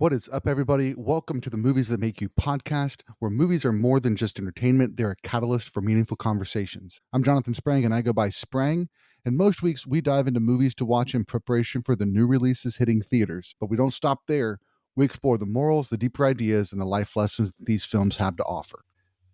What is up, everybody? Welcome to the Movies That Make You podcast, where movies are more than just entertainment, they're a catalyst for meaningful conversations. I'm Jonathan Sprang, and I go by Sprang. And most weeks, we dive into movies to watch in preparation for the new releases hitting theaters. But we don't stop there. We explore the morals, the deeper ideas, and the life lessons that these films have to offer.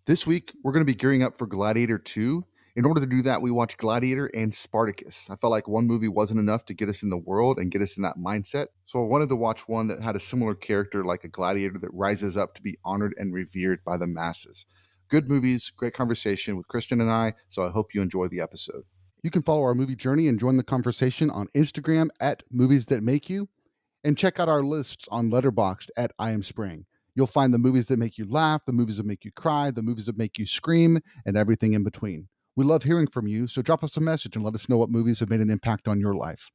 This week, we're going to be gearing up for Gladiator 2. In order to do that, we watched Gladiator and Spartacus. I felt like one movie wasn't enough to get us in the world and get us in that mindset. So I wanted to watch one that had a similar character like a gladiator that rises up to be honored and revered by the masses. Good movies, great conversation with Kristen and I, so I hope you enjoy the episode. You can follow our movie journey and join the conversation on Instagram at Movies That Make You, and check out our lists on Letterboxd at I Am Spring. You'll find the movies that make you laugh, the movies that make you cry, the movies that make you scream, and everything in between. We love hearing from you, so drop us a message and let us know what movies have made an impact on your life.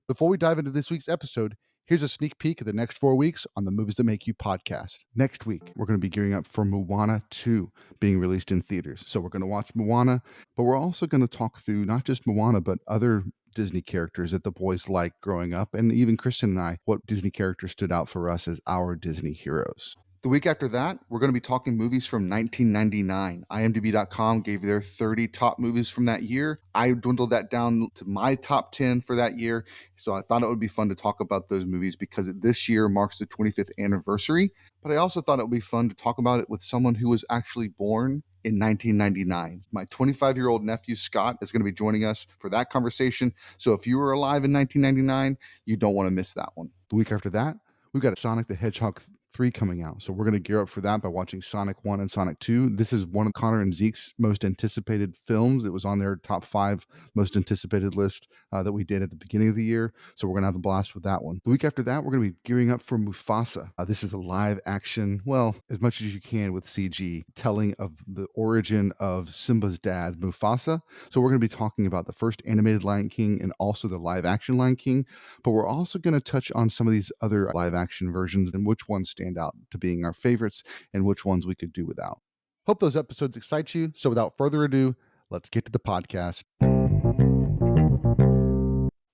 Before we dive into this week's episode, here's a sneak peek of the next 4 weeks on the Movies That Make You podcast. Next week, we're going to be gearing up for Moana 2 being released in theaters. So we're going to watch Moana, but we're also going to talk through not just Moana, but other Disney characters that the boys liked growing up, and even Kristen and I, what Disney characters stood out for us as our Disney heroes. The week after that, we're going to be talking movies from 1999. IMDb.com gave their 30 top movies from that year. I dwindled that down to my top 10 for that year. So I thought it would be fun to talk about those movies because this year marks the 25th anniversary. But I also thought it would be fun to talk about it with someone who was actually born in 1999. My 25-year-old nephew, Scott, is going to be joining us for that conversation. So if you were alive in 1999, you don't want to miss that one. The week after that, we've got Sonic the Hedgehog 3 coming out. So we're going to gear up for that by watching Sonic 1 and Sonic 2. This is one of Connor and Zeke's most anticipated films. It was on their top 5 most anticipated list that we did at the beginning of the year. So we're going to have a blast with that one. The week after that, we're going to be gearing up for Mufasa. This is a live action, well, as much as you can with CG, telling of the origin of Simba's dad, Mufasa. So we're going to be talking about the first animated Lion King and also the live action Lion King. But we're also going to touch on some of these other live action versions and which ones stand out to being our favorites and which ones we could do without. Hope those episodes excite you. So without further ado, let's get to the podcast.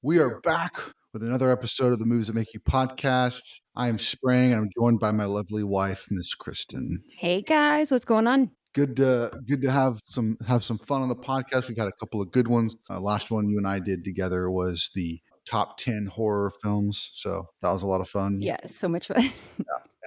We are back with another episode of the Movies That Make You podcast. I am Sprang, and I'm joined by my lovely wife, Miss Kristen. Hey guys, what's going on? Good to have some fun on the podcast. We've got a couple of good ones. Last one you and I did together was the top 10 horror films, so that was a lot of fun. Yeah, so much fun.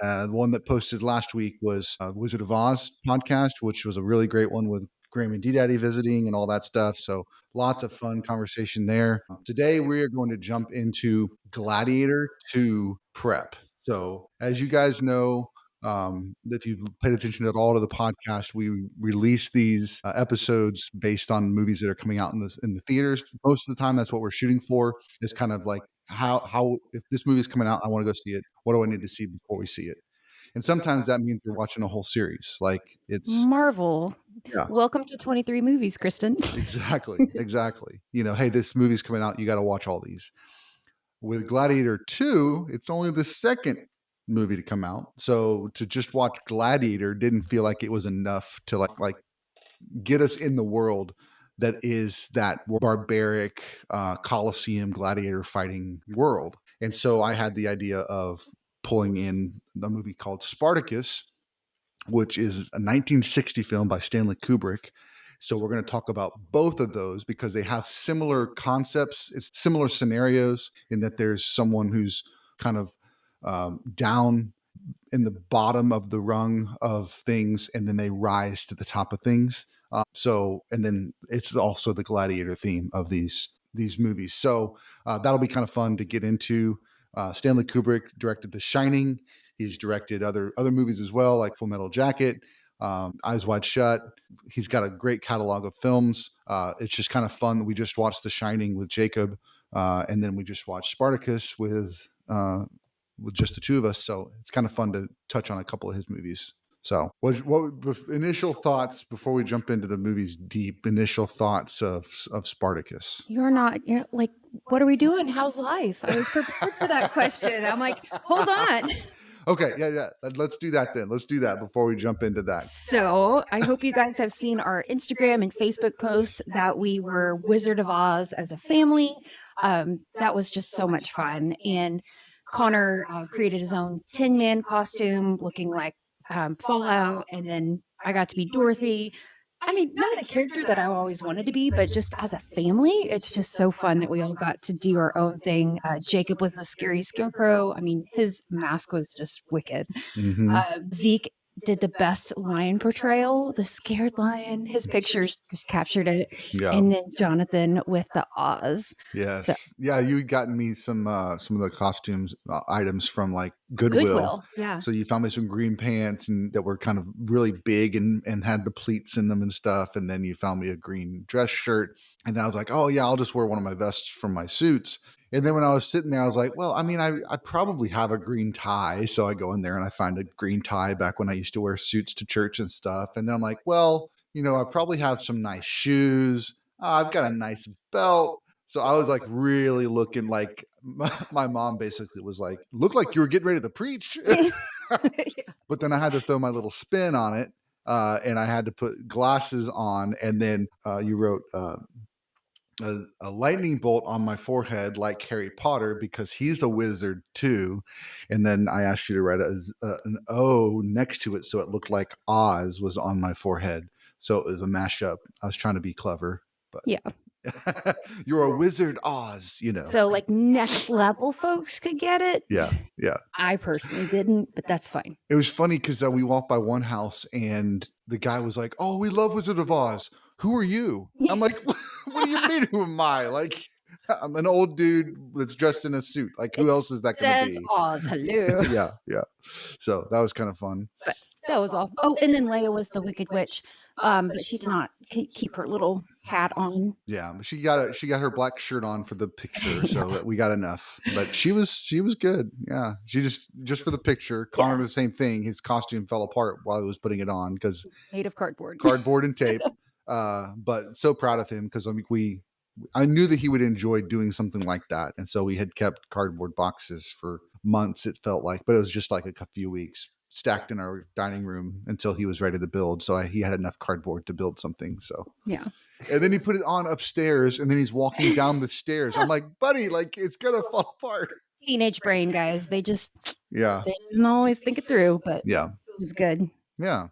The one that posted last week was Wizard of Oz podcast, which was a really great one with Graham and D-Daddy visiting and all that stuff. So lots of fun conversation there. Today, we are going to jump into Gladiator 2 prep. So as you guys know, if you've paid attention at all to the podcast, we release these episodes based on movies that are coming out in the theaters. Most of the time, that's what we're shooting for. Is kind of like how if this movie is coming out, I want to go see it. What do I need to see before we see it? And sometimes that means you're watching a whole series. Like it's Marvel. Yeah. Welcome to 23 movies, Kristen. Exactly. You know, hey, this movie's coming out. You got to watch all these. With Gladiator 2, it's only the second movie to come out. So to just watch Gladiator didn't feel like it was enough to like get us in the world that is that barbaric Colosseum gladiator fighting world. And so I had the idea of pulling in a movie called Spartacus, which is a 1960 film by Stanley Kubrick. So we're going to talk about both of those because they have similar concepts. It's similar scenarios in that there's someone who's kind of down in the bottom of the rung of things, and then they rise to the top of things. And then it's also the gladiator theme of these movies. So that'll be kind of fun to get into. Stanley Kubrick directed The Shining. He's directed other movies as well, like Full Metal Jacket, Eyes Wide Shut. He's got a great catalog of films. It's just kind of fun. We just watched The Shining with Jacob, and then we just watched Spartacus with just the two of us. So it's kind of fun to touch on a couple of his movies. So what initial thoughts before we jump into the movie's deep initial thoughts of Spartacus? You're like, what are we doing? How's life? I was prepared for that question. I'm like, hold on. Okay, yeah. Let's do that then. Let's do that before we jump into that. So I hope you guys have seen our Instagram and Facebook posts that we were Wizard of Oz as a family. That was just so much fun. And Connor created his own Tin Man costume, looking like Fallout, and then I got to be Dorothy. I mean, not a character that I always wanted to be, but just as a family, it's just so fun that we all got to do our own thing. Jacob was the scary scarecrow. I mean, his mask was just wicked. Mm-hmm. Zeke did the best lion portrayal, the scared lion. His pictures just captured it. Yeah. And then Jonathan with the Oz. So Yes. Yeah, you had gotten me some of the costumes items from like Goodwill. Goodwill, yeah. So you found me some green pants and that were kind of really big and had the pleats in them and stuff. And then you found me a green dress shirt. And then I was like, oh yeah, I'll just wear one of my vests from my suits. And then when I was sitting there, I was like, well, I mean, I probably have a green tie. So I go in there and I find a green tie back when I used to wear suits to church and stuff. And then I'm like, well, I probably have some nice shoes. I've got a nice belt. So I was like really looking like my mom basically was like, look like you were getting ready to preach. But then I had to throw my little spin on it. And I had to put glasses on. And then you wrote a lightning bolt on my forehead like Harry Potter because he's a wizard too. And then I asked you to write an O next to it so it looked like Oz was on my forehead. So it was a mashup. I was trying to be clever, but yeah. You're a wizard, Oz, So like next level folks could get it. Yeah. I personally didn't, but that's fine. It was funny because we walked by one house and the guy was like, "Oh, we love Wizard of Oz. Who are you?" I'm like, "What do you mean? Who am I? Like, I'm an old dude that's dressed in a suit. Like, who else is that going to be?" Oz, hello. Yeah. So that was kind of fun. But that was all. Oh, and then Leia was the Wicked Witch, but she did not keep her little hat on. Yeah, but she got her black shirt on for the picture, so we got enough. But she was good. Yeah, she just for the picture. Connor did the same thing. His costume fell apart while he was putting it on because made of cardboard and tape. But so proud of him because I knew that he would enjoy doing something like that, and so we had kept cardboard boxes for months. It felt like, but it was just like a few weeks stacked in our dining room until he was ready to build. So he had enough cardboard to build something. So yeah. And then he put it on upstairs, and then he's walking down the stairs. I'm like, buddy, like it's gonna fall apart. Teenage brain, guys. They just they didn't always think it through, but yeah, it was good. Yeah.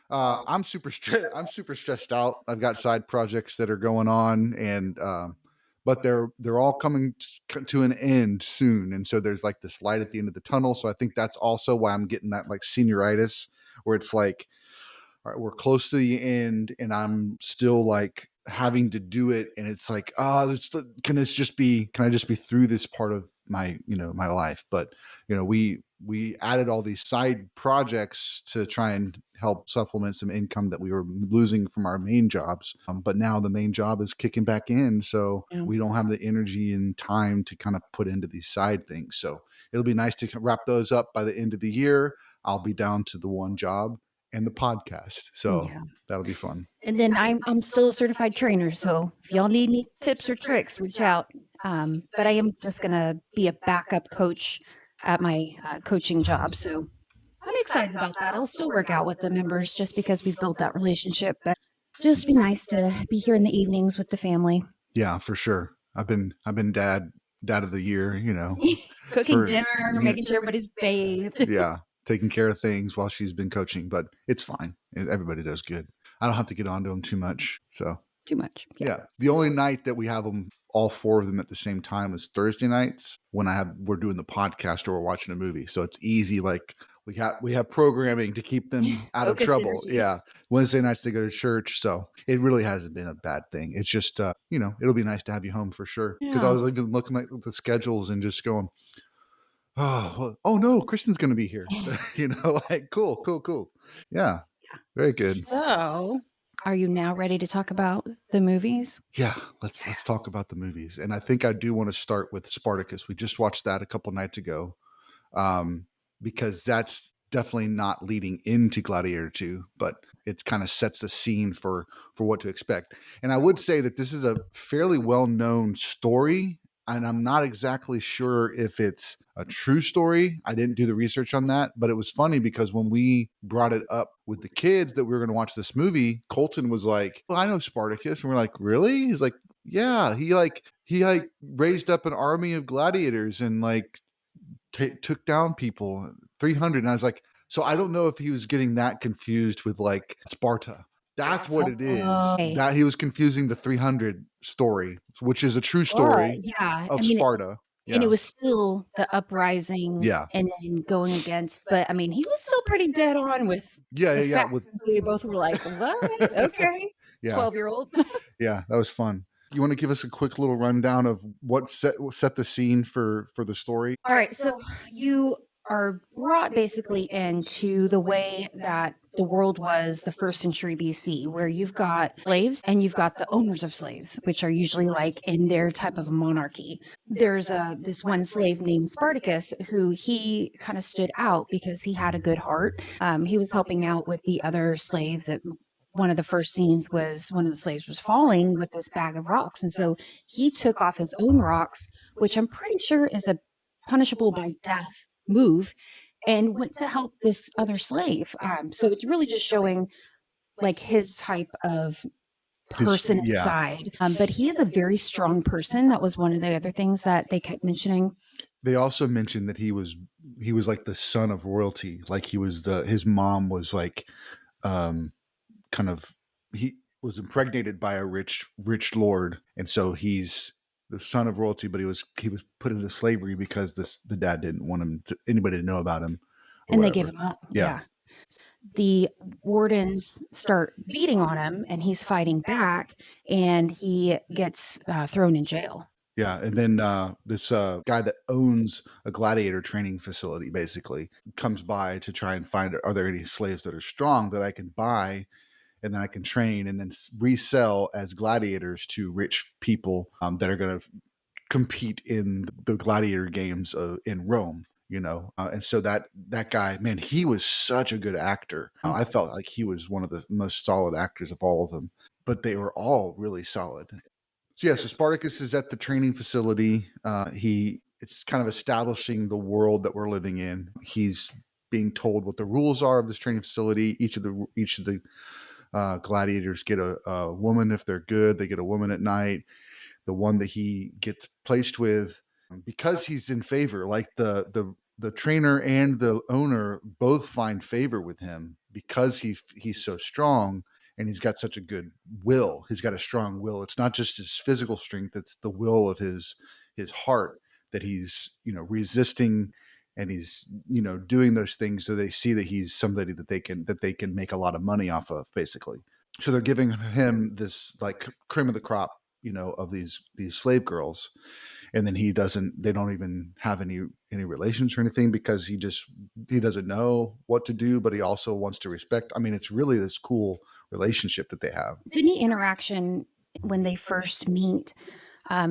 I'm super stressed out. I've got side projects that are going on, and but they're all coming to an end soon. And so there's like this light at the end of the tunnel. So I think that's also why I'm getting that like senioritis, where it's like, all right, we're close to the end, and I'm still like having to do it, and it's like, can I just be through this part of my my life? But we added all these side projects to try and help supplement some income that we were losing from our main jobs. But now the main job is kicking back in, so we don't have the energy and time to kind of put into these side things. So it'll be nice to wrap those up by the end of the year. I'll be down to the one job and the podcast. So that'll be fun. And then I'm still a certified trainer. So if y'all need any tips or tricks, reach out. But I am just going to be a backup coach at my coaching job. So I'm excited about that. I'll still work out with the members just because we've built that relationship. But just be nice to be here in the evenings with the family. Yeah, for sure. I've been dad of the year, cooking dinner, making sure everybody's bathed. Yeah. Taking care of things while she's been coaching, but it's fine. Everybody does good. I don't have to get onto them too much. So too much. Yeah. The only night that we have them, all four of them at the same time, is Thursday nights when we're doing the podcast or we're watching a movie. So it's easy. Like we have programming to keep them out of trouble. Energy. Yeah. Wednesday nights they go to church. So it really hasn't been a bad thing. It's just, it'll be nice to have you home for sure. Because I was even looking at the schedules and just going, oh no, Kristen's going to be here. Like cool. Yeah. Very good. So are you now ready to talk about the movies? Yeah, let's talk about the movies. And I think I do want to start with Spartacus. We just watched that a couple nights ago. Because that's definitely not leading into Gladiator 2, but it kind of sets the scene for what to expect. And I would say that this is a fairly well-known story, and I'm not exactly sure if it's a true story. I didn't do the research on that, but it was funny because when we brought it up with the kids that we were going to watch this movie, Colton was like, "Well, I know Spartacus." And we're like, "Really?" He's like, "Yeah, he raised up an army of gladiators and like took down people 300. And I was like, so I don't know if he was getting that confused with like Sparta. That's what it is. Okay. That he was confusing the 300 story, which is a true But, story yeah, I of mean, Sparta. and it Yeah. was still the uprising Yeah. and then going against, but, I mean, he was still pretty dead on with Yeah. the Yeah. Yeah. facts, With and so we both were like, "What? Okay." yeah. 12-year-old. Yeah. That was fun. You want to give us a quick little rundown of what set the scene for the story? Alright, so you are brought basically into the way that the world was the 1st century BC, where you've got slaves and you've got the owners of slaves, which are usually like in their type of a monarchy. There's this one slave named Spartacus who he kind of stood out because he had a good heart. He was helping out with the other slaves that one of the first scenes was one of the slaves was falling with this bag of rocks. And so he took off his own rocks, which I'm pretty sure is a punishable by death move, and went to help this other slave. So it's really just showing like his type of person Yeah. inside. But he is a very strong person. That was one of the other things that they kept mentioning. They also mentioned that he was like the son of royalty. Like his mom was like kind of he was impregnated by a rich lord, and so he's the son of royalty, but he was put into slavery because the dad didn't want anybody to know about him, or And they whatever. gave him up. Yeah. The wardens start beating on him, and he's fighting back, and he gets thrown in jail. Yeah, and then this guy that owns a gladiator training facility basically comes by to try and find, are there any slaves that are strong that I can buy, and then I can train and then resell as gladiators to rich people that are going to compete in the gladiator games in Rome. And so that guy, man, he was such a good actor. I felt like he was one of the most solid actors of all of them, but they were all really solid. So yeah, so Spartacus is at the training facility. It's kind of establishing the world that we're living in. He's being told what the rules are of this training facility. Each of the gladiators get a woman if they're good. They get a woman at night. The one that he gets placed with, because he's in favor, like the trainer and the owner both find favor with him because he's so strong and he's got such a good will. He's got a strong will. It's not just his physical strength; it's the will of his heart that he's resisting, and he's doing those things so they see that he's somebody that they can make a lot of money off of, basically. So they're giving him this like cream of the crop, of these slave girls, and then they don't even have any relations or anything because he doesn't know what to do, but he also wants to respect. I mean, it's really this cool relationship that they have. It's a neat interaction when they first meet,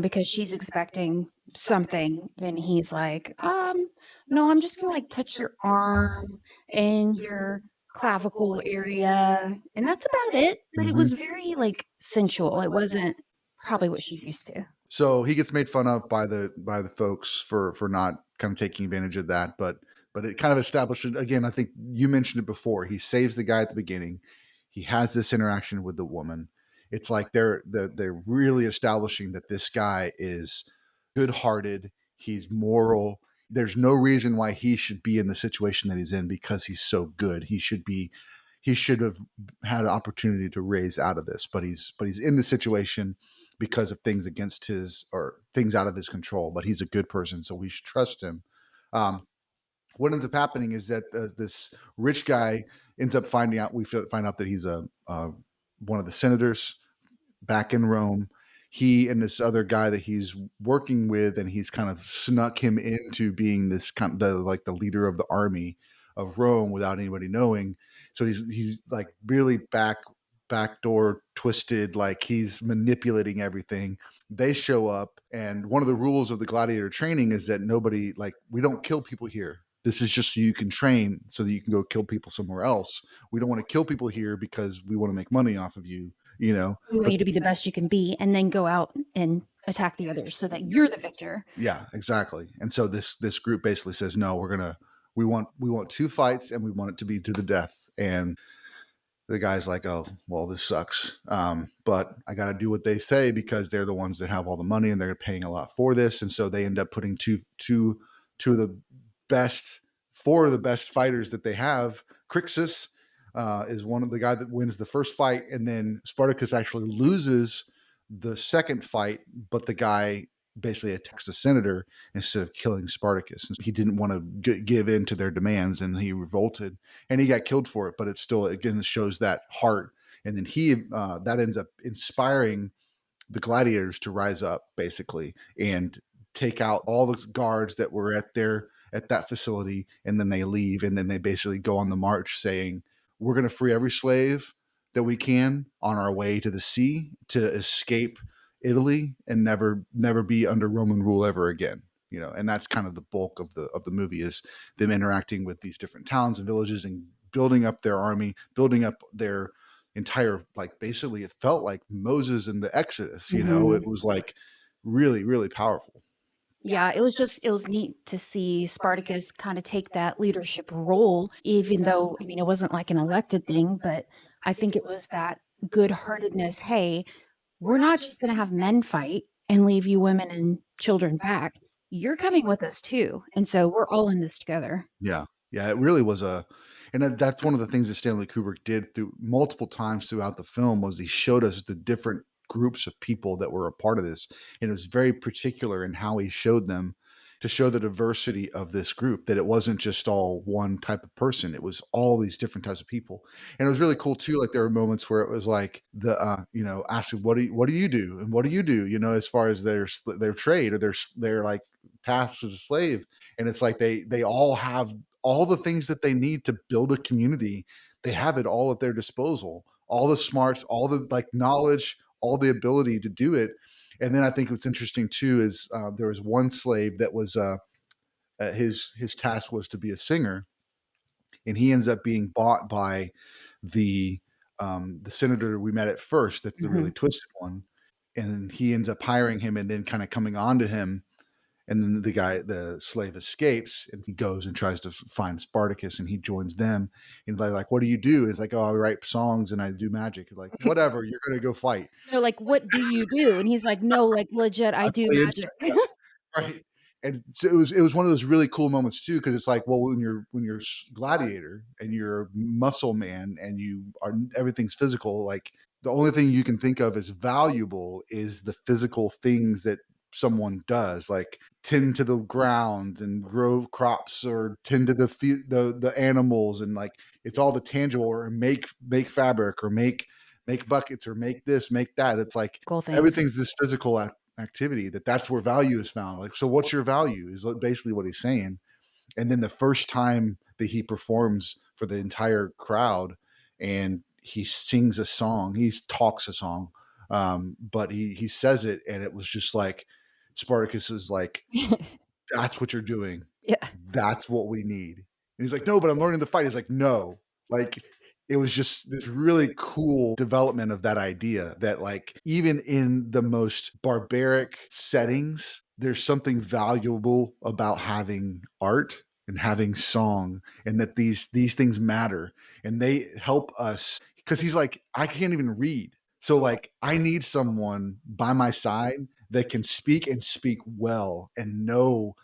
because she's expecting something, and he's like, no, I'm just gonna like touch your arm and your clavicle area, and that's about it. But it was very like sensual. It wasn't probably what she's used to. So he gets made fun of by the folks for not kind of taking advantage of that, but it kind of established it again. I think you mentioned it before. He saves the guy at the beginning. He has this interaction with the woman. It's like they're really establishing that this guy is good-hearted. He's moral. There's no reason why he should be in the situation that he's in because he's so good. He should have had an opportunity to raise out of this, but he's in the situation because of things against his or things out of his control. But he's a good person, so we should trust him. What ends up happening is that this rich guy ends up find out that he's one of the senators back in Rome. He and this other guy that he's working with, and he's kind of snuck him into being this kind of the leader of the army of Rome without anybody knowing. So he's like really backdoor twisted, like he's manipulating everything. They show up, and one of the rules of the gladiator training is that we don't kill people here. This is just so you can train so that you can go kill people somewhere else. We don't want to kill people here because we want to make money off of you. We want you to be the best you can be, and then go out and attack the others so that you're the victor. Yeah, exactly. And so this group basically says, no, we want 2 fights, and we want it to be to the death. And the guy's like, oh, well, this sucks. But I got to do what they say because they're the ones that have all the money and they're paying a lot for this. And so they end up putting two of the four of the best fighters that they have. Crixus is one of the guy that wins the first fight, and then Spartacus actually loses the second fight, but the guy basically attacks the senator instead of killing Spartacus. And he didn't want to give in to their demands, and he revolted, and he got killed for it. But it still, again, shows that heart. And then that ends up inspiring the gladiators to rise up, basically, and take out all the guards that were at that facility, and then they leave, and then they basically go on the march saying, we're going to free every slave that we can on our way to the sea to escape Italy and never be under Roman rule ever again. And that's kind of the bulk of the movie, is them interacting with these different towns and villages and building up their army, building up their entire, like, basically it felt like Moses and the Exodus. It was like really, really powerful. Yeah, it was neat to see Spartacus kind of take that leadership role, even though, I mean, it wasn't like an elected thing, but I think it was that good-heartedness. Hey, we're not just going to have men fight and leave you women and children back. You're coming with us too. And so we're all in this together. Yeah. Yeah, it really was and that's one of the things that Stanley Kubrick did through multiple times throughout the film, was he showed us the different groups of people that were a part of this. And it was very particular in how he showed them, to show the diversity of this group, that it wasn't just all one type of person. It was all these different types of people. And it was really cool too. Like, there were moments where it was like asking, what do you do? And what do you do? As far as their trade or their like tasks as a slave. And it's like, they all have all the things that they need to build a community. They have it all at their disposal, all the smarts, all the like knowledge, all the ability to do it. And then I think what's interesting too is there was one slave that was his task was to be a singer, and he ends up being bought by the senator we met at first. That's the really twisted one, and he ends up hiring him, and then kind of coming on to him. And then the slave escapes, and he goes and tries to find Spartacus, and he joins them. And they're like, what do you do? It's like, oh, I write songs and I do magic. Like, whatever, you're going to go fight. Like, what do you do? And he's like, no, like, legit, I do magic. Right. And so it was one of those really cool moments too, because it's like, well, when you're gladiator and you're a muscle man and everything's physical, like, the only thing you can think of as valuable is the physical things that someone does, like tend to the ground and grow crops, or tend to the animals, and like, it's all the tangible, or make fabric, or make buckets, or make this, make that. It's like Cool things. everything's this physical activity, that's where value is found. Like, so what's your value is basically what he's saying. And then the first time that he performs for the entire crowd, and he sings a song, he talks a song, but he says it, and it was just like, Spartacus is like, that's what you're doing. Yeah. That's what we need. And he's like, no, but I'm learning to fight. He's like, no. Like, it was just this really cool development of that idea that, like, even in the most barbaric settings, there's something valuable about having art and having song, and that these things matter, and they help us. Because he's like, I can't even read. So, like, I need someone by my side that can speak, and speak well, and know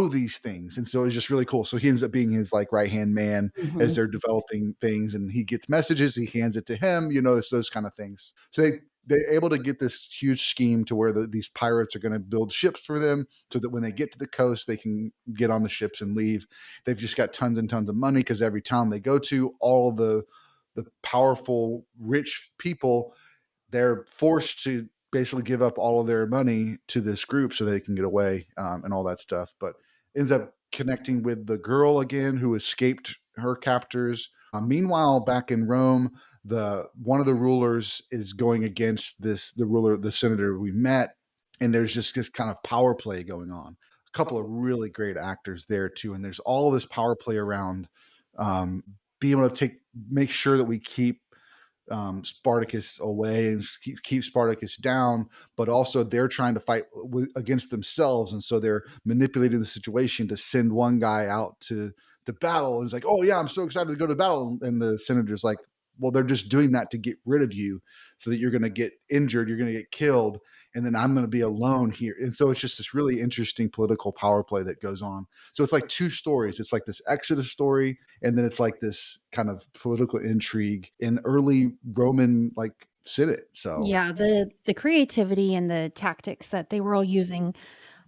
these things. And so it's just really cool. So he ends up being his like right-hand man as they're developing things, and he gets messages, he hands it to him, it's those kind of things. So they're able to get this huge scheme to where these pirates are going to build ships for them, so that when they get to the coast, they can get on the ships and leave. They've just got tons and tons of money, because every town they go to, all the powerful, rich people, they're forced to basically give up all of their money to this group so they can get away, and all that stuff. But ends up connecting with the girl again who escaped her captors. Meanwhile, back in Rome, one of the rulers is going against the senator we met, and there's just this kind of power play going on. A couple of really great actors there too, and there's all this power play around, being able to make sure that we keep Spartacus away and keep Spartacus down, but also they're trying to fight against themselves, and so they're manipulating the situation to send one guy out to battle. And it's like, oh yeah, I'm so excited to go to battle, and the senator's like, well, they're just doing that to get rid of you, so that you're going to get injured, you're going to get killed, and then I'm going to be alone here. And so it's just this really interesting political power play that goes on. So it's like two stories. It's like this Exodus story, and then it's like this kind of political intrigue in early Roman like Senate. So Yeah, the creativity and the tactics that they were all using,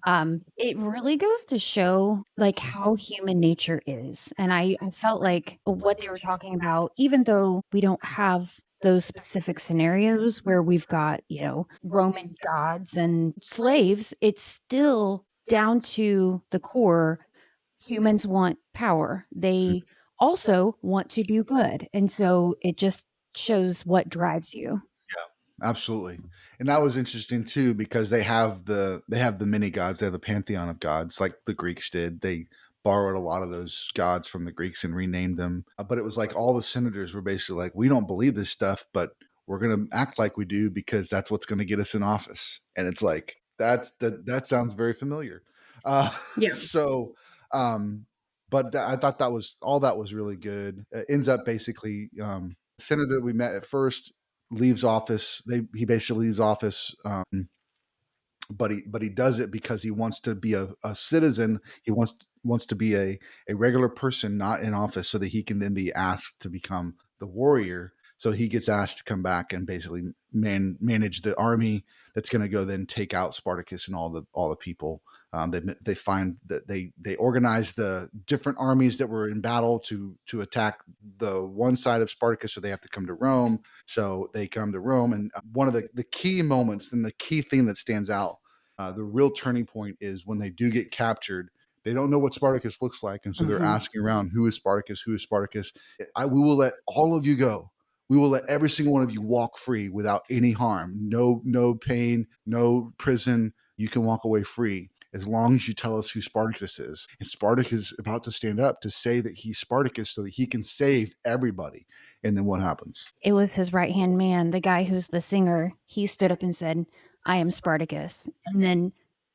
it really goes to show like how human nature is. And I felt like what they were talking about, even though we don't have those specific scenarios where we've got, Roman gods and slaves, it's still down to the core. Humans want power. They also want to do good. And so it just shows what drives you. absolutely. And that was interesting too, because they have the many gods. They have the pantheon of gods, like the Greeks did. They borrowed a lot of those gods from the Greeks and renamed them. But it was like all the senators were basically like, we don't believe this stuff, but we're going to act like we do because that's what's going to get us in office. And it's like that sounds very familiar. Yeah. So, but I thought that was really good. It ends up basically the senator that we met at first leaves office. He basically leaves office, but he does it because he wants to be a citizen. He wants to be a regular person, not in office, so that he can then be asked to become the warrior. So he gets asked to come back and basically manage the army that's going to go then take out Spartacus and all the people. They find that they organize the different armies that were in battle to attack the one side of Spartacus, so they have to come to Rome. So they come to Rome, and one of the key moments and the key thing that stands out, the real turning point, is when they do get captured. They don't know what Spartacus looks like, and so they're asking around, "Who is Spartacus? Who is Spartacus?" We will let all of you go. We will let every single one of you walk free without any harm. No pain, no prison. You can walk away free as long as you tell us who Spartacus is. And Spartacus is about to stand up to say that he's Spartacus so that he can save everybody. And then what happens? It was his right-hand man, the guy who's the singer. He stood up and said, "I am Spartacus." And then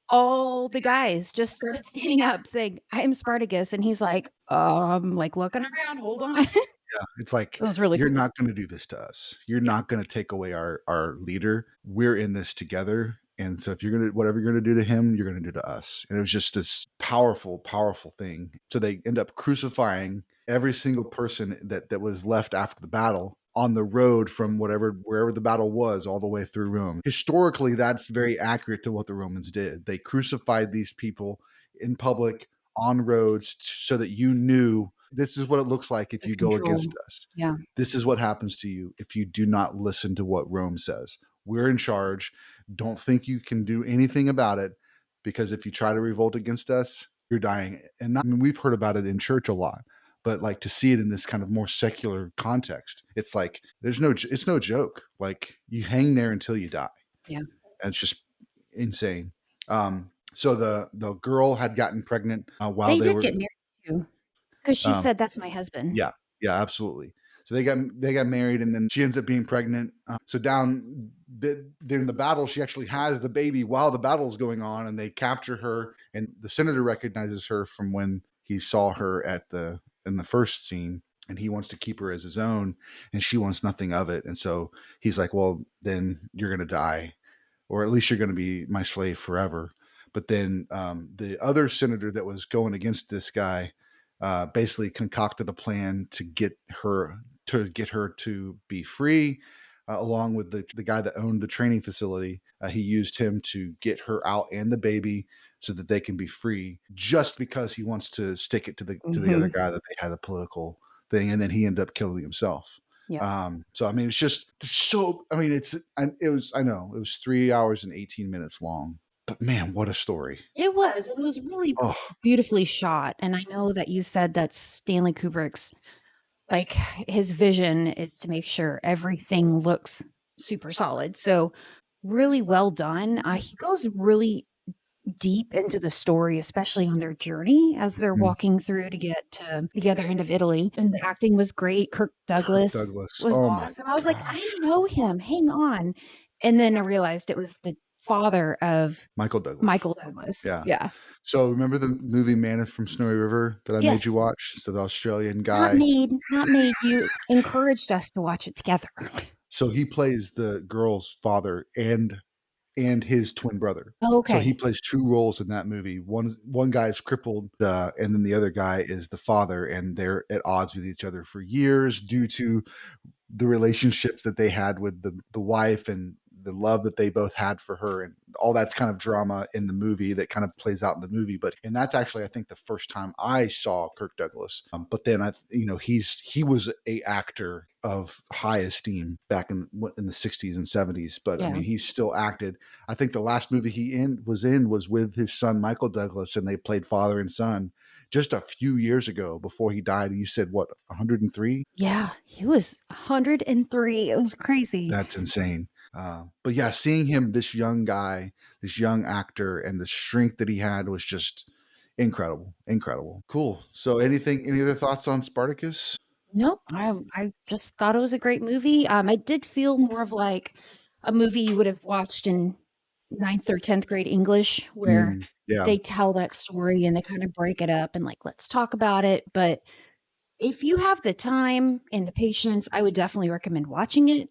all the guys just started standing up saying, "I am Spartacus." And he's like looking around, hold on. Yeah, it's like, It was really you're cool. not going to do this to us. You're not going to take away our leader. We're in this together. And so if you're going to, whatever you're going to do to him, you're going to do to us. And it was just this powerful, powerful thing. So they end up crucifying every single person that was left after the battle on the road from wherever the battle was, all the way through Rome. Historically, that's very accurate to what the Romans did. They crucified these people in public on roads so that you knew this is what it looks like if The you go control. against us. Yeah. This is what happens to you if you do not listen to what Rome says. We're in charge. Don't think you can do anything about it, because if you try to revolt against us, you're dying. And not, I mean, we've heard about it in church a lot, but like to see it in this kind of more secular context, it's like it's no joke. Like, you hang there until you die. Yeah. And it's just insane. So the girl had gotten pregnant while They they did were. get married too, because she Um, said, "That's my husband." yeah, yeah, absolutely. So they got married, and then she ends up being pregnant. So during the battle, she actually has the baby while the battle's going on, and they capture her. And the senator recognizes her from when he saw her in the first scene, and he wants to keep her as his own, and she wants nothing of it. And so he's like, "Well, then you're going to die, or at least you're going to be my slave forever." But then the other senator that was going against this guy basically concocted a plan to get her to be free, along with the guy that owned the training facility. He used him to get her out and the baby so that they can be free, just because he wants to stick it to the other guy that they had a political thing, and then he ended up killing himself. Yeah. So I mean, it's just so. I mean, I know it was 3 hours and 18 minutes long, but man, what a story! It was really Oh, beautifully shot. And I know that you said that's Stanley Kubrick's, like, his vision is to make sure everything looks super solid. So really well done. He goes really deep into the story, especially on their journey as they're mhm. walking through to get to the other end of Italy. And the acting was great. Kirk Kirk Douglas Douglas. was Oh my awesome. I was like, I gosh, know him. Hang on. And then I realized it was the father of Michael Douglas. Michael Douglas. Yeah. Yeah. So remember the movie Man from Snowy River that I made you Yes. watch? So the Australian Not guy. made, not made. You encouraged us to watch it together. So he plays the girl's father and and his twin brother. Oh, So he okay. plays two roles in that movie. One guy is crippled, and then the other guy is the father, and they're at odds with each other for years due to the relationships that they had with the wife and the love that they both had for her, and all that's kind of drama in the movie that kind of plays out in the movie. But and that's actually, I think, the first time I saw Kirk Douglas. But then he was a actor of high esteem back in the 60s and 70s. But I Yeah. mean, he still acted. I think the last movie was with his son Michael Douglas, and they played father and son just a few years ago before he died. You said what, 103? Yeah, he was 103. It was crazy. That's insane. But yeah, seeing him, this young guy, this young actor, and the strength that he had was just incredible. Incredible. Cool. So any other thoughts on Spartacus? Nope, I just thought it was a great movie. I did feel more of like a movie you would have watched in ninth or 10th grade English, where Yeah. they tell that story and they kind of break it up and like, let's talk about it. But if you have the time and the patience, I would definitely recommend watching it.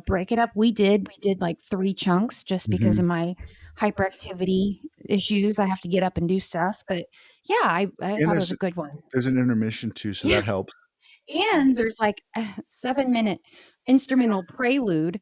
Break it up. We did like 3 chunks just because Mhm. of my hyperactivity issues. I have to get up and do stuff. But yeah, I And thought it was a good one. there's an intermission too, so Yeah. that helps. And there's like a 7-minute instrumental prelude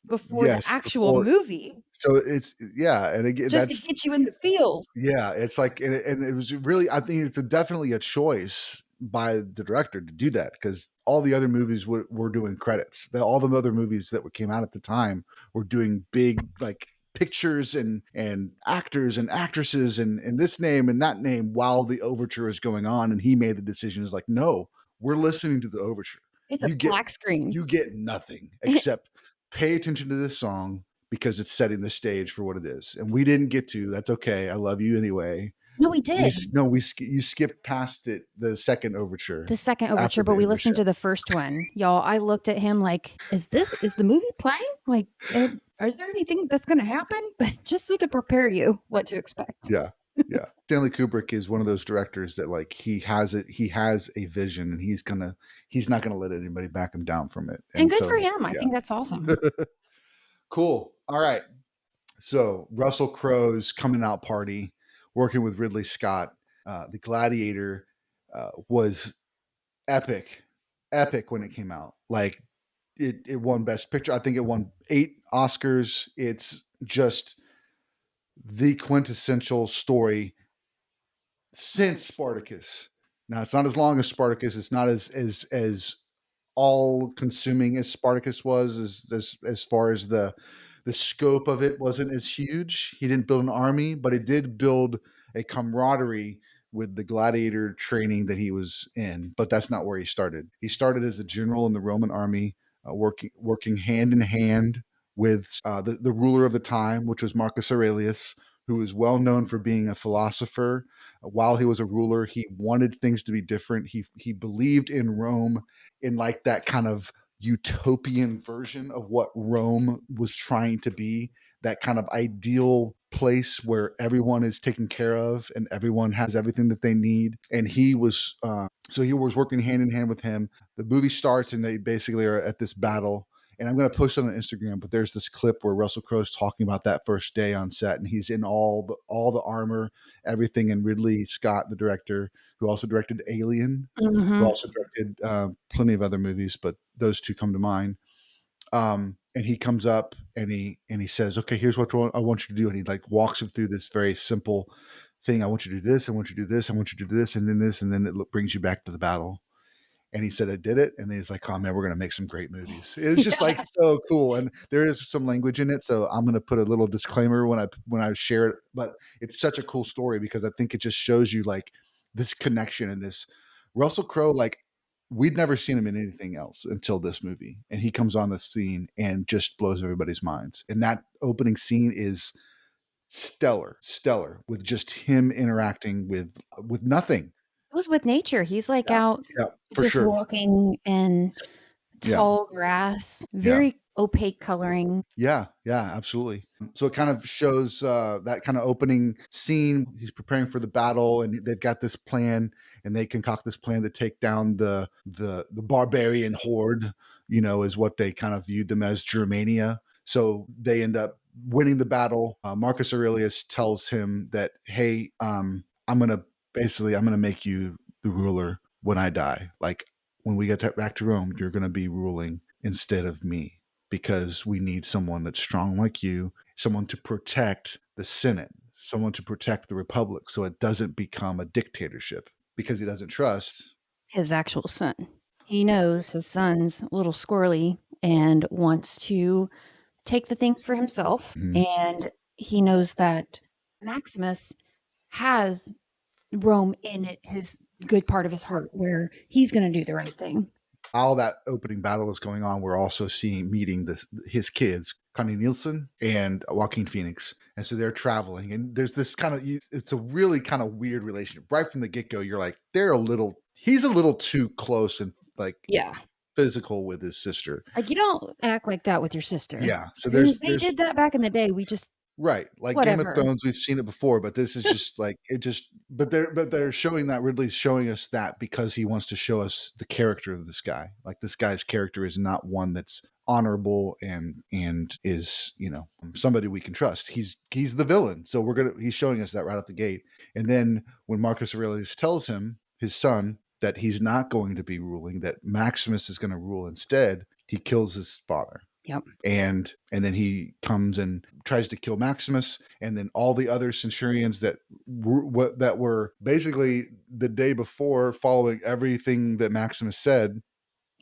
before the Yes, actual before. movie, So it's yeah, and again, just to that's get you in the feels. yeah, it's like, and it was really, I think it's definitely a choice by the director to do that, because all the other movies were doing credits. All the other movies that came out at the time were doing big like pictures and actors and actresses and this name and that name while the overture is going on, and he made the decision is like, no, we're listening to the overture. It's a You get black screen. you get nothing except pay attention to this song because it's setting the stage for what it is. And we didn't get to. That's okay. I love you anyway. No, we did. You skipped past it, the second overture The second after overture, but the we end of the listened show. to the first one. Y'all, I looked at him like, is the movie playing? Like, is there anything that's going to happen? But just so to prepare you what to expect. Yeah. Yeah. Stanley Kubrick is one of those directors that like he has a vision, and he's not gonna let anybody back him down from it. And And good for so him. I yeah. think that's awesome. Cool. All right. So Russell Crowe's coming out party, working with Ridley Scott. The Gladiator was epic, epic when it came out. Like it won Best Picture. I think it won 8 Oscars. It's just the quintessential story since Spartacus. Now it's not as long as Spartacus. It's not as all consuming as Spartacus was, as far as the scope of it wasn't as huge. He didn't build an army, but it did build a camaraderie with the gladiator training that he was in. But that's not where he started. He started as a general in the Roman army, working hand in hand with the ruler of the time, which was Marcus Aurelius, who was well known for being a philosopher. While he was a ruler, he wanted things to be different. He believed in Rome in like that kind of utopian version of what Rome was trying to be, that kind of ideal place where everyone is taken care of and everyone has everything that they need. And he was working hand in hand with him. The movie starts and they basically are at this battle. And I'm going to post it on Instagram, but there's this clip where Russell Crowe's talking about that first day on set, and he's in all the armor, everything. And Ridley Scott, the director, who also directed Alien, who Hmm. also directed plenty of other movies, but those two come to mind. And he comes up and he says, "Okay, here's what I want you to do," and he like walks him through this very simple thing. I want you to do this. I want you to do this. I want you to do this, and then this, and then it brings you back to the battle. And he said, "I did it." And then he's like, "Oh man, we're gonna make some great movies." It's just like Yeah. so cool, and there is some language in it, so I'm gonna put a little disclaimer when I share it. But it's such a cool story because I think it just shows you like this connection and this Russell Crowe. Like we'd never seen him in anything else until this movie, and he comes on the scene and just blows everybody's minds. And that opening scene is stellar with just him interacting with nothing. It was with nature. He's like Yeah, out yeah, for just sure. walking in Yeah, tall grass, yeah. very opaque coloring. Yeah, yeah, absolutely. So it kind of shows that kind of opening scene. He's preparing for the battle, and they've got this plan, and they concoct this plan to take down the barbarian horde. Is what they kind of viewed them as, Germania. So they end up winning the battle, Marcus Aurelius tells him that, hey, I'm gonna make you the ruler when I die. Like when we get back to Rome, you're gonna be ruling instead of me, because we need someone that's strong like you, someone to protect the Senate, someone to protect the Republic, so it doesn't become a dictatorship, because he doesn't trust his actual son. He knows his son's a little squirrely and wants to take the things for himself. Mhm. And he knows that Maximus has Rome in his good part of his heart where he's going to do the right thing. While that opening battle is going on, we're also meeting his kids, Connie Nielsen and Joaquin Phoenix. And so they're traveling, and there's this kind of, it's a really kind of weird relationship. Right from the get-go, you're like, he's a little too close and like Yeah. physical with his sister. Like, you don't act like that with your sister. Yeah. So I mean, they there's did that back in the day. We just, right, like Game of whatever. Thrones, we've seen it before, but this is just like it just. But they're showing that Ridley's showing us that because he wants to show us the character of this guy. Like this guy's character is not one that's honorable and is somebody we can trust. He's the villain, so he's showing us that right out the gate. And then when Marcus Aurelius tells him, his son, that he's not going to be ruling, that Maximus is going to rule instead, he kills his father. Yep. And then he comes and tries to kill Maximus, and then all the other centurions that were basically the day before following everything that Maximus said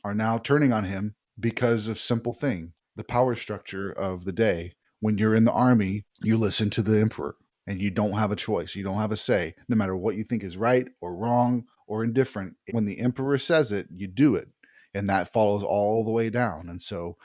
are now turning on him because of simple thing, the power structure of the day. When you're in the army, you listen to the emperor and you don't have a choice. You don't have a say, no matter what you think is right or wrong or indifferent. When the emperor says it, you do it. And that follows all the way down. And so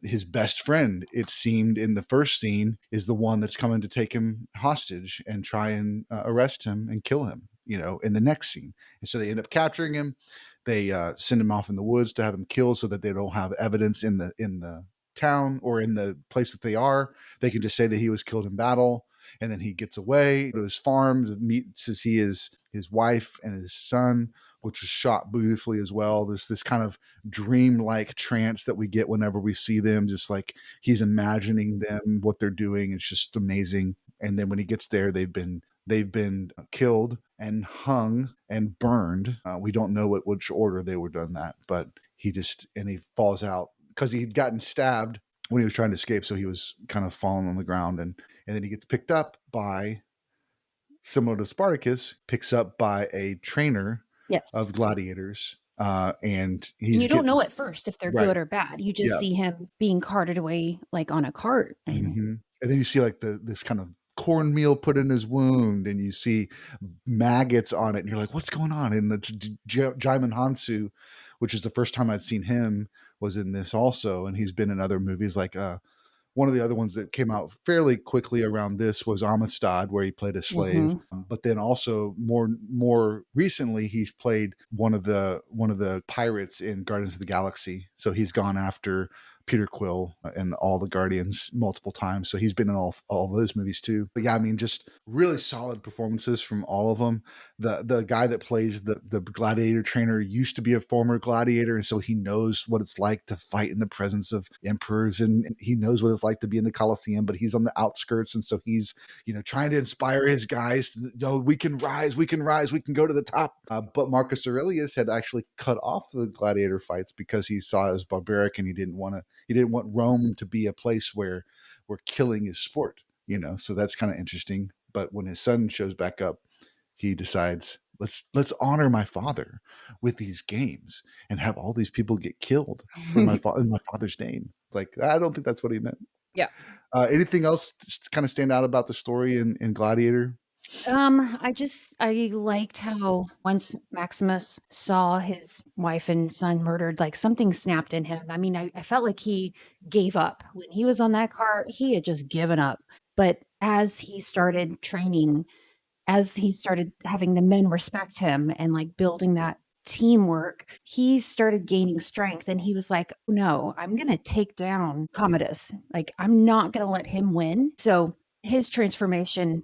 his best friend, it seemed in the first scene, is the one that's coming to take him hostage and try and arrest him and kill him, in the next scene. And so they end up capturing him. They send him off in the woods to have him killed so that they don't have evidence in the town or in the place that they are. They can just say that he was killed in battle. And then he gets away to his farm to meet his wife and his son, which was shot beautifully as well. There's this kind of dreamlike trance that we get whenever we see them, just like he's imagining them, what they're doing. It's just amazing. And then when he gets there, they've been killed and hung and burned. We don't know which order they were done that, but he falls out because he'd gotten stabbed when he was trying to escape. So he was kind of falling on the ground, and then he gets picked up by, similar to Spartacus, picks up by a trainer Yes. of gladiators. And you don't know at first if they're right. good or bad. You just see him being carted away like on a cart. And then you see like this kind of cornmeal put in his wound, and you see maggots on it, and you're like, what's going on? And it's Jaimin Hansu, which is the first time I'd seen him, was in this also, and he's been in other movies. Like one of the other ones that came out fairly quickly around this was Amistad, where he played a slave. But then also more recently, he's played one of the pirates in Guardians of the Galaxy. So he's gone after Peter Quill and all the Guardians multiple times. So he's been in all those movies too. But yeah, I mean, just really solid performances from all of them. The guy that plays the gladiator trainer used to be a former gladiator, and so he knows what it's like to fight in the presence of emperors, and he knows what it's like to be in the Colosseum, but he's on the outskirts. And so he's, trying to inspire his guys to, we can rise, we can go to the top. But Marcus Aurelius had actually cut off the gladiator fights because he saw it as barbaric, and he didn't want Rome to be a place where killing is sport, so that's kind of interesting. But when his son shows back up, he decides, let's honor my father with these games and have all these people get killed for in my father's name. It's like, I don't think that's what he meant. Yeah. Anything else kind of stand out about the story in Gladiator? I liked how once Maximus saw his wife and son murdered, like something snapped in him. I mean, I felt like he gave up. When he was on that cart, he had just given up. But as he started training, as he started having the men respect him and like building that teamwork, he started gaining strength, and he was like, no, I'm going to take down Commodus. Like, I'm not going to let him win. So his transformation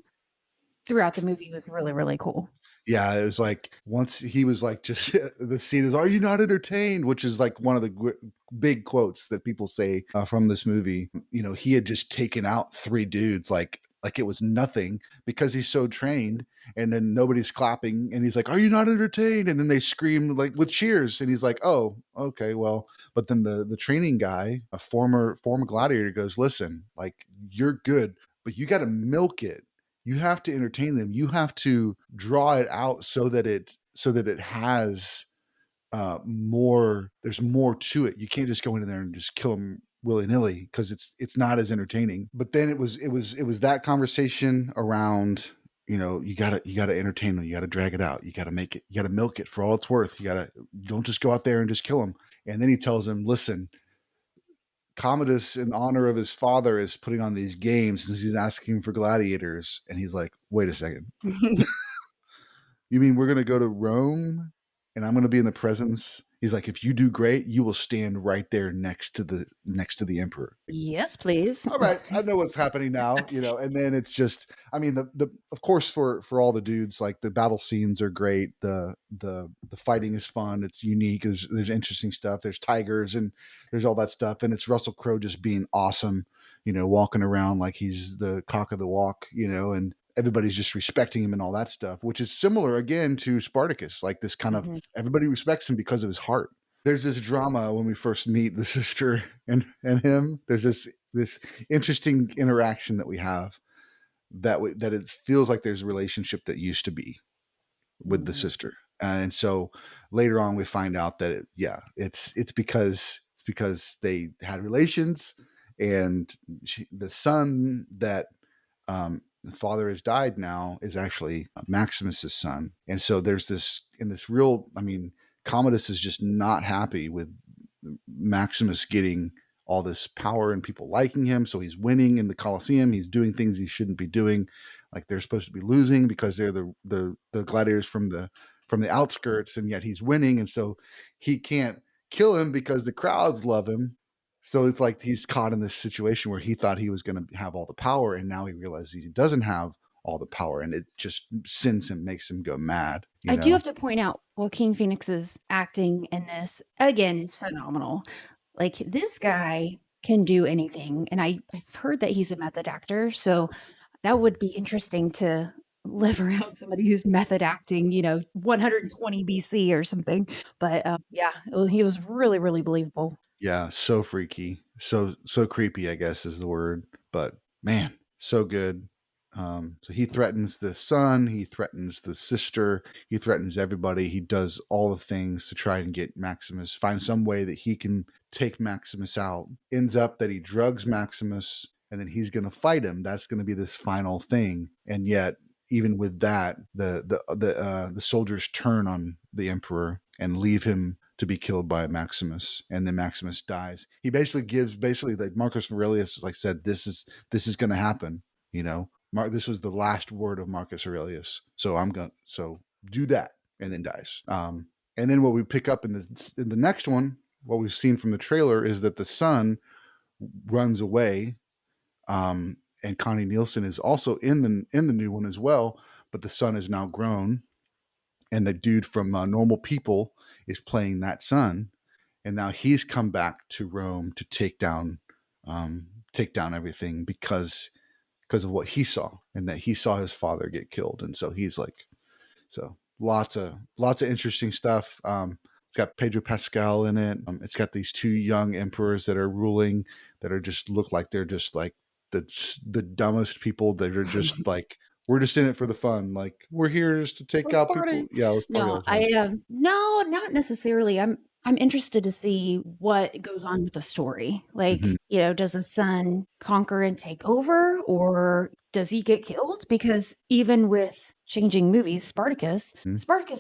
throughout the movie was really, really cool. Yeah, it was like once he was like, just the scene is, "Are you not entertained?" Which is like one of the big quotes that people say from this movie. You know, he had just taken out three dudes like it was nothing because he's so trained. And then nobody's clapping, and he's like, "Are you not entertained?" And then they scream like with cheers, and he's like, "Oh, okay, well." But then the training guy, a former gladiator, goes, "Listen, like you're good, but you got to milk it. You have to entertain them. You have to draw it out so that it has more. There's more to it. You can't just go in there and just kill them willy nilly because it's not as entertaining." But then it was that conversation around, you know, you gotta entertain them. You gotta drag it out. You gotta make it. You gotta milk it for all it's worth. You don't just go out there and just kill them. And then he tells him, "Listen, Commodus, in honor of his father, is putting on these games since he's asking for gladiators." And he's like, "Wait a second. You mean we're going to go to Rome and I'm going to be in the presence?" He's like, "If you do great, you will stand right there next to the emperor." Yes, please. All right, I know what's happening now, you know. And then it's just, I mean, the of course, for all the dudes, like the battle scenes are great. The fighting is fun. It's unique. There's interesting stuff. There's tigers and there's all that stuff. And it's Russell Crowe just being awesome, you know, walking around like he's the cock of the walk, you know, and everybody's just respecting him and all that stuff, which is similar again to Spartacus. Like this kind of, everybody respects him because of his heart. There's this drama when we first meet the sister and him. There's this interesting interaction that we have that it feels like there's a relationship that used to be with the sister. And so later on we find out that it's because they had relations, and the son that the father has died now is actually Maximus's son. And so there's this real, I mean, Commodus is just not happy with Maximus getting all this power and people liking him. So he's winning in the Colosseum. He's doing things he shouldn't be doing. Like they're supposed to be losing because they're the gladiators from the outskirts, and yet he's winning. And so he can't kill him because the crowds love him. So it's like he's caught in this situation where he thought he was going to have all the power, and now he realizes he doesn't have all the power, and it just sends him, makes him go mad. I do have to point out Joaquin Phoenix's acting in this, again, is phenomenal. Like, this guy can do anything, and I've heard that he's a method actor, so that would be interesting to live around somebody who's method acting, 120 BC or something. But yeah, he was really, really believable. Yeah, so freaky, so creepy, I guess is the word. But man, so good. So he threatens the son, he threatens the sister, he threatens everybody. He does all the things to try and get Maximus, find some way that he can take Maximus out. Ends up that he drugs Maximus, and then he's going to fight him. That's going to be this final thing. And yet, even with that, the soldiers turn on the emperor and leave him to be killed by Maximus, and then Maximus dies. He basically like Marcus Aurelius, like said, this is going to happen. You know, this was the last word of Marcus Aurelius. So do that, and then dies. And then what we pick up in the next one, what we've seen from the trailer, is that the son runs away. And Connie Nielsen is also in the new one as well, but the son is now grown, and the dude from Normal People is playing that son, and now he's come back to Rome to take down everything because of what he saw, and that he saw his father get killed, and so he's like, so lots of interesting stuff. It's got Pedro Pascal in it. It's got these two young emperors that are ruling, that are just look like they're just like the dumbest people that are just like, we're just in it for the fun. Like, we're here just to take out people. Yeah, let's party all No, the time. no, not necessarily. I'm interested to see what goes on with the story. Like, does the son conquer and take over, or does he get killed? Because even with changing movies, Spartacus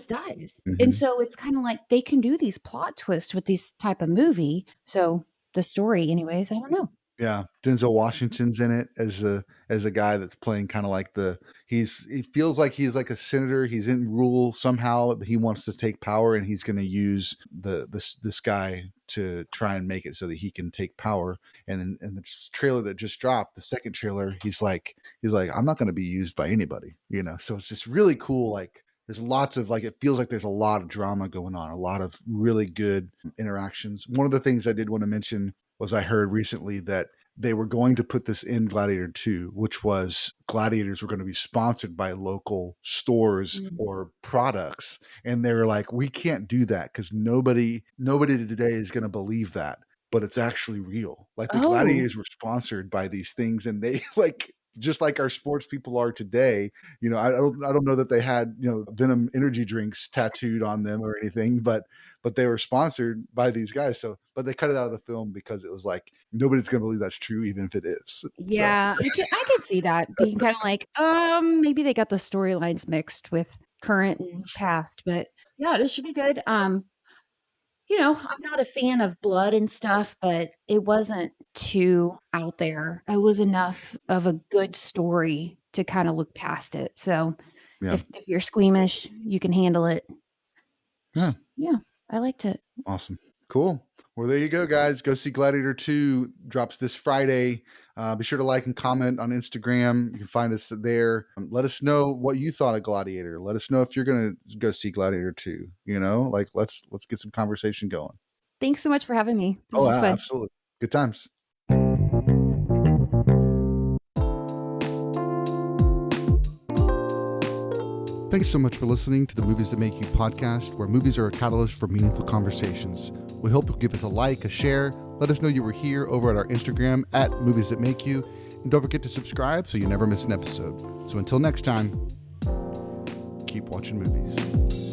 dies. And so it's kind of like they can do these plot twists with this type of movie. So the story, anyways, I don't know. Yeah, Denzel Washington's in it as a guy that's playing kind of like he feels like he's like a senator. He's in rule somehow. But he wants to take power, and he's going to use this guy to try and make it so that he can take power. And then in the trailer that just dropped, the second trailer, he's like, I'm not going to be used by anybody, you know. So it's just really cool, like there's lots of like, it feels like there's a lot of drama going on, a lot of really good interactions. One of the things I did want to mention was I heard recently that they were going to put this in Gladiator 2, which was gladiators were going to be sponsored by local stores or products. And they were like, we can't do that because nobody today is going to believe that. But it's actually real. Like the gladiators were sponsored by these things, and they like, just like our sports people are today. I don't know that they had, Venom energy drinks tattooed on them or anything, but they were sponsored by these guys. So, but they cut it out of the film because it was like, nobody's going to believe that's true, even if it is. Yeah, I could see that being kind of like, maybe they got the storylines mixed with current and past, but yeah, this should be good. I'm not a fan of blood and stuff, but it wasn't too out there. It was enough of a good story to kind of look past it. So if you're squeamish, you can handle it. Yeah, I liked it. Awesome. Cool. Well, there you go, guys. Go see Gladiator 2. Drops this Friday. Be sure to like and comment on Instagram. You can find us there. Let us know what you thought of Gladiator. Let us know if you're going to go see Gladiator 2. Like let's get some conversation going. Thanks so much for having me. This was fun. Absolutely. Good times. Thanks so much for listening to the Movies That Make You podcast, where movies are a catalyst for meaningful conversations. We hope you'll give us a like, a share. Let us know you were here over at our Instagram at Movies That Make You. And don't forget to subscribe so you never miss an episode. So until next time, keep watching movies.